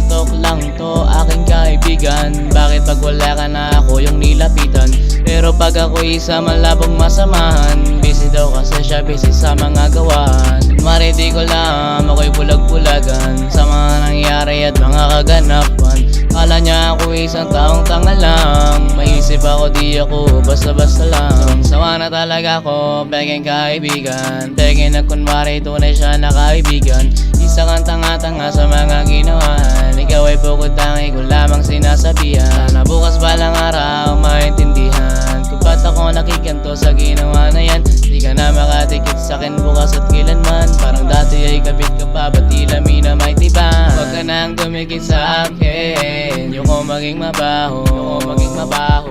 talk lang to aking kaibigan. Bakit pag wala ka na ako yung nilapitan? Pero pag ako'y isa malabong masamahan, busy daw kasi siya, busy sa mga gawahan. Kunwari di ko alam, ako'y bulag-bulagan sa mga nangyari at mga kaganapan. Kala niya ako isang taong tanga lang, maisip ako di ako basta-basta lang. Sawa na talaga ako, peking kaibigan, peking na kunwari tunay siya na kaibigan. Isa kang tanga-tanga sa mga ginawan, ikaw ay bukod tangi ko lamang sinasabihan. Sana bukas balang araw maintindihan kung ba't ako nakikanto sa ginawa na yan. Di ka na makatikit sa'kin bukas at kailanman, parang dati ay kabit ka pa, ba't tila mina may tiban? Huwag ka nang dumikit sa akin, ayoko maging mabaho,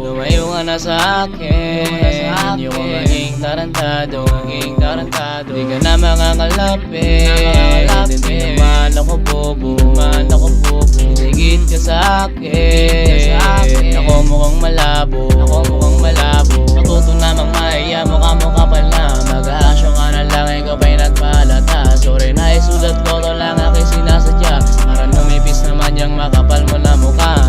lumayo ka na sa akin, ayoko maging tarantado, di ka na makakalapit, hindi naman ako bobo, higit ka sa akin, ako mukhang malabo, matuto namang mahiya, mukha pala, mag-aasyo ka na lang, ikaw pa'y nagpalata. Sorry na isulat ko, to lang aking sinasadya, para numipis naman yung makapal mo na mukha.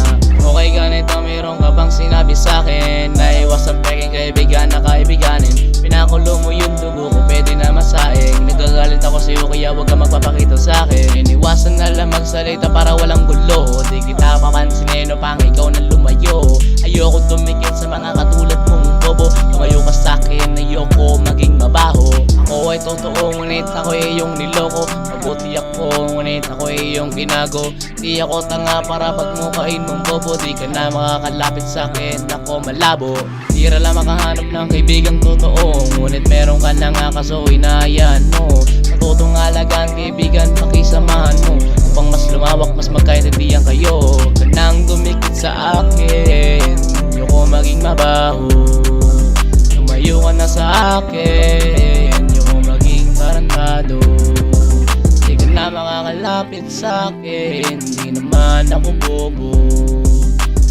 Okay ganito, meron ka bang sinabi sa'kin? Naiwas ang peking kaibigan na kaibiganin. Pinakulo mo yung dugo ko, pwede na masaing. Nagagalit ako sa'yo kaya huwag ka magpapakita sa'kin. Iniwasan na lang magsalita para walang gulo. Di kita papansin pang ikaw na lumayo. Ayoko tumikit sa mga katulad mong bobo. Lumayo ka sa'kin, ayoko maging mabaho. Ako ay totoo, ngunit ako ay iyong niloko. Mabuti ako, ngunit ako ay iyong kinago. Di ako tanga para pagmukain mong bobo. Di ka na makakalapit sa'kin, ako malabo. Tira lang makahanap ng kaibigang totoo, ngunit meron ka na nga kaso inahayan mo. Matutong alagaan kaibigan, pakisamahan mo upang mas lumawak, mas magkaintindihan kayo. Huwag ka nang dumikit sa akin, ayoko maging mabaho. Lumayo ka na sa akin, ayoko maging tarantado. Di ka na makakalapit sa akin, di naman ako bobo.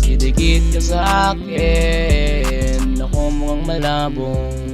Didikit ka sa akin, ako mukhang malabong.